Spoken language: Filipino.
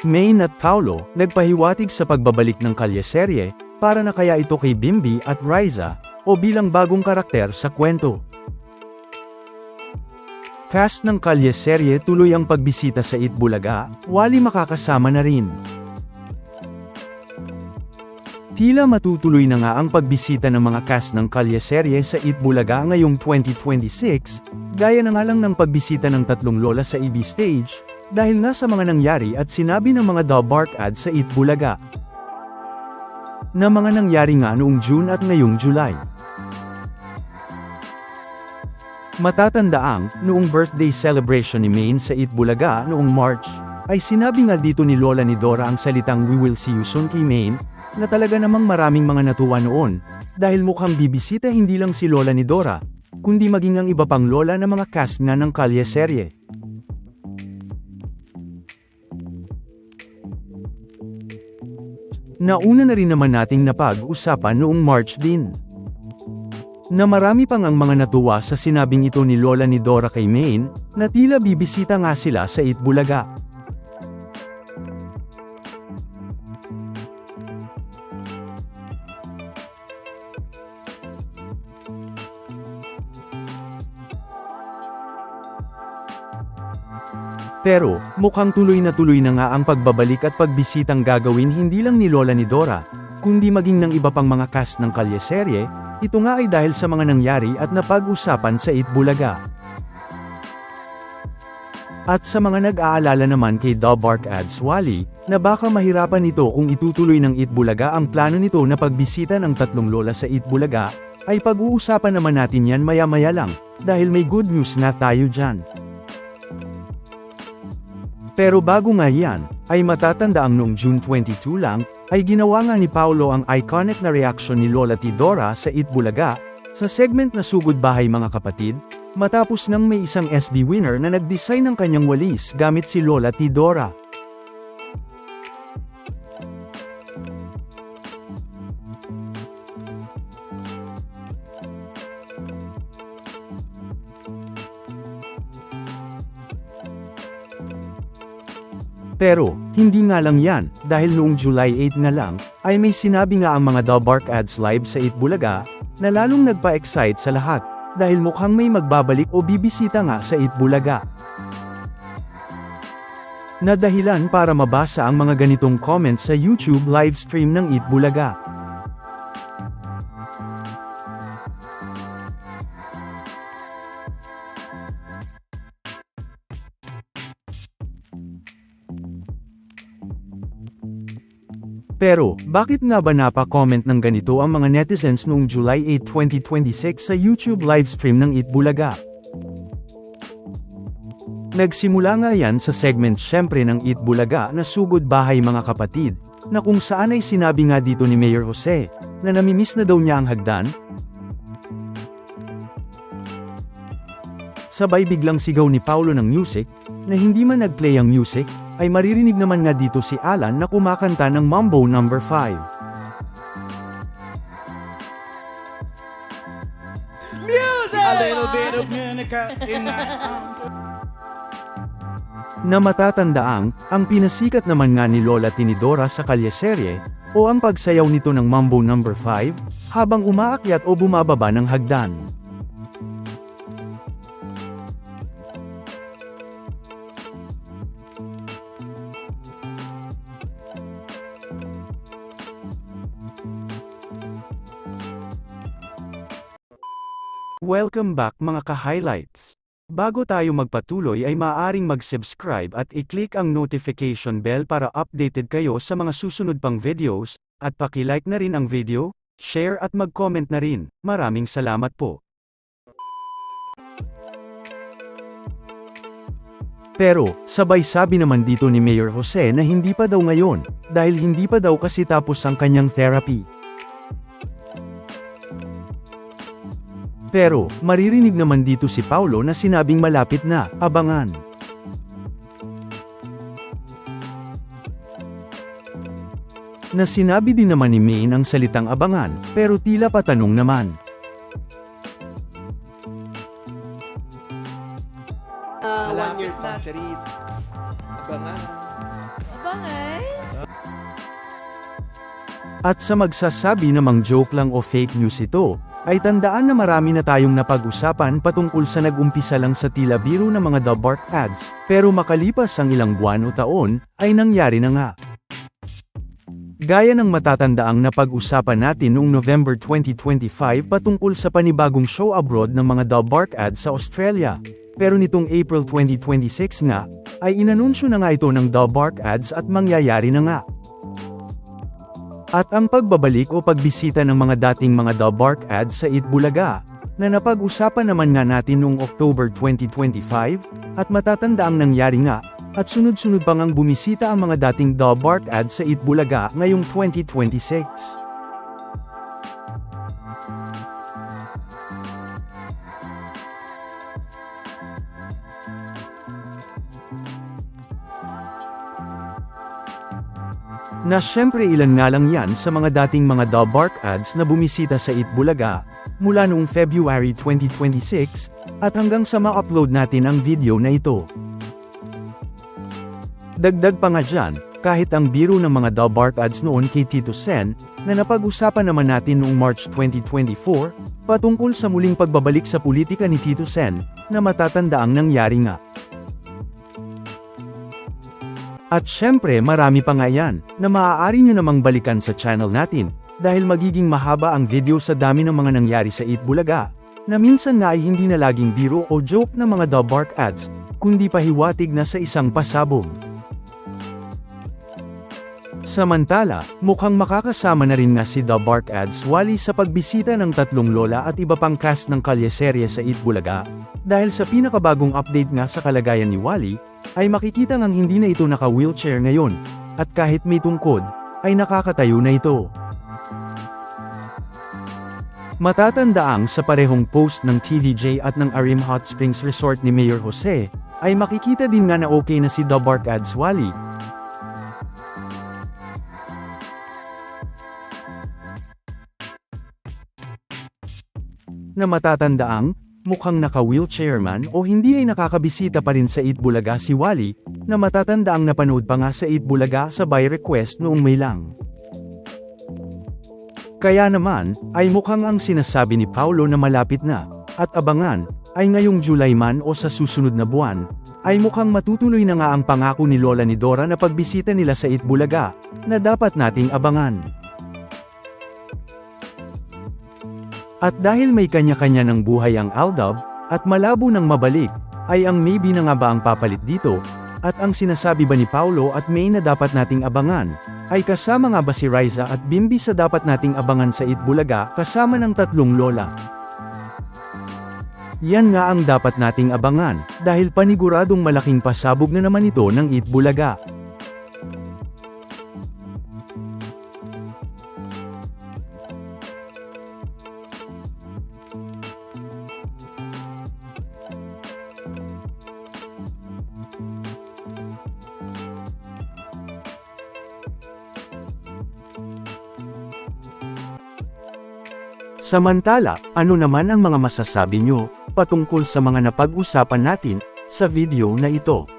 Maine at Paolo, nagpahiwatig sa pagbabalik ng kalyeserye, para na kaya ito kay Bimby at Riza, o bilang bagong karakter sa kwento. Cast ng kalyeserye tuloy ang pagbisita sa Itbulaga, Wally makakasama na rin. Tila matutuloy na nga ang pagbisita ng mga cast ng kalyeserye sa Itbulaga ngayong 2026, gaya na nga lang ng pagbisita ng tatlong lola sa EB stage, dahil nga sa mga nangyari at sinabi ng mga Dabark ads sa Itbulaga. Na mga nangyari nga noong June at ngayong July. Matatandaang, noong birthday celebration ni Maine sa Itbulaga noong March, ay sinabi nga dito ni Lola ni Dora ang salitang "We will see you soon" kay Maine, na talaga namang maraming mga natuwa noon, dahil mukhang bibisita hindi lang si Lola ni Dora, kundi maging ang iba pang lola na mga cast nga ng kalyeserye. Nauna na rin naman nating napag-usapan noong March din. Na marami pang ang mga natuwa sa sinabing ito ni Lola ni Dora kay Maine, na tila bibisita nga sila sa Itbulaga. Pero, mukhang tuloy na nga ang pagbabalik at pagbisitang gagawin hindi lang ni Lola ni Dora, kundi maging ng iba pang mga cast ng kalyeserye, ito nga ay dahil sa mga nangyari at napag-usapan sa Itbulaga. At sa mga nag-aalala naman kay Dabark ads Wally, na baka mahirapan ito kung itutuloy ng Itbulaga ang plano nito na pagbisita ng tatlong lola sa Itbulaga, ay pag-uusapan naman natin yan maya-maya lang, dahil may good news na tayo dyan. Pero bago nga yan, ay matatandaang noong June 22 lang, ay ginawa nga ni Paolo ang iconic na reaksyon ni Lola Tidora sa Itbulaga, sa segment na Sugod Bahay Mga Kapatid, matapos nang may isang SB winner na nag-design ng kanyang walis gamit si Lola Tidora. Pero, hindi nga lang yan, dahil noong July 8 na lang, ay may sinabi nga ang mga Dabark ads live sa Itbulaga, na lalong nagpa-excite sa lahat, dahil mukhang may magbabalik o bibisita nga sa Itbulaga. Na dahilan para mabasa ang mga ganitong comments sa YouTube livestream ng Itbulaga. Pero, bakit nga ba napa-comment ng ganito ang mga netizens noong July 8, 2026 sa YouTube livestream ng Itbulaga? Nagsimula nga yan sa segment syempre ng Itbulaga na Sugod Bahay Mga Kapatid, na kung saan ay sinabi nga dito ni Mayor Jose, na namimiss na daw niya ang hagdan. Sabay biglang sigaw ni Paolo ng music, na hindi man nag-play ang music, ay maririnig naman nga dito si Alan na kumakanta ng Mambo No. 5. Music! A little bit of Monica in my arms. Na matatandaang, ang pinasikat naman nga ni Lola Tinidora sa kalyeserye, o ang pagsayaw nito ng Mambo No. 5, habang umaakyat o bumababa ng hagdan. Welcome back mga ka-highlights! Bago tayo magpatuloy ay maaaring mag-subscribe at i-click ang notification bell para updated kayo sa mga susunod pang videos, at paki-like na rin ang video, share at mag-comment na rin. Maraming salamat po! Pero, sabay sabi naman dito ni Mayor Jose na hindi pa daw ngayon, dahil hindi pa daw kasi tapos ang kanyang therapy. Pero, maririnig naman dito si Paolo na sinabing malapit na, abangan. Na sinabi din naman ni Maine ang salitang abangan, pero tila patanong naman. 1 year na, Charis. Abangan. Yabang ay. At sa magsasabi namang joke lang o fake news ito, ay tandaan na marami na tayong napag-usapan patungkol sa nag-umpisa lang sa tila biro ng mga The Bark ads, pero makalipas ang ilang buwan o taon, ay nangyari na nga. Gaya ng matatandaang napag-usapan natin noong November 2025 patungkol sa panibagong show abroad ng mga The Bark ads sa Australia. Pero nitong April 2026 nga, ay inanunsyo na nga ito ng The Bark ads at mangyayari na nga. At ang pagbabalik o pagbisita ng mga dating mga The Bark ads sa Itbulaga, na napag-usapan naman nga natin noong October 2025, at matatandaang nangyari nga, at sunod-sunod pang ang bumisita ang mga dating The Bark ads sa Itbulaga ngayong 2026. Na syempre ilan nga lang yan sa mga dating mga The Bark ads na bumisita sa Itbulaga, mula noong February 2026, at hanggang sa ma-upload natin ang video na ito. Dagdag pa nga dyan, kahit ang biro ng mga The Bark ads noon kay Tito Sen, na napag-usapan naman natin noong March 2024, patungkol sa muling pagbabalik sa politika ni Tito Sen, na matatandaang nangyari nga. At syempre marami pa nga yan, na maaari nyo namang balikan sa channel natin, dahil magiging mahaba ang video sa dami ng mga nangyari sa Itbulaga, na minsan nga ay hindi na laging biro o joke ng mga The Bark ads, kundi pahiwatig na sa isang pasabog. Samantala, mukhang makakasama na rin nga si The Bark ads Wally sa pagbisita ng tatlong lola at iba pang cast ng kalyeserye sa Itbulaga, dahil sa pinakabagong update nga sa kalagayan ni Wally, ay makikita ngang hindi na ito naka-wheelchair ngayon, at kahit may tungkod, ay nakakatayo na ito. Matatandaang sa parehong post ng TVJ at ng Arim Hot Springs Resort ni Mayor Jose, ay makikita din nga na okay na si The Bark ads Wally. Na matatandaang, mukhang naka-wheelchair man o hindi ay nakakabisita pa rin sa Itbulaga si Wally, na matatandaang napanood pa nga sa Itbulaga sa by request noong May lang. Kaya naman, ay mukhang ang sinasabi ni Paulo na malapit na, at abangan, ay ngayong July man o sa susunod na buwan, ay mukhang matutuloy na nga ang pangako ni Lola ni Dora na pagbisita nila sa Itbulaga, na dapat nating abangan. At dahil may kanya-kanya ng buhay ang Aldab, at malabo nang mabalik, ay ang maybe na nga ba ang papalit dito, at ang sinasabi ba ni Paulo at May na dapat nating abangan, ay kasama nga ba si Riza at Bimbi sa dapat nating abangan sa Itbulaga kasama ng tatlong lola? Yan nga ang dapat nating abangan, dahil paniguradong malaking pasabog na naman ito ng Itbulaga. Samantala, ano naman ang mga masasabi nyo patungkol sa mga napag-usapan natin sa video na ito?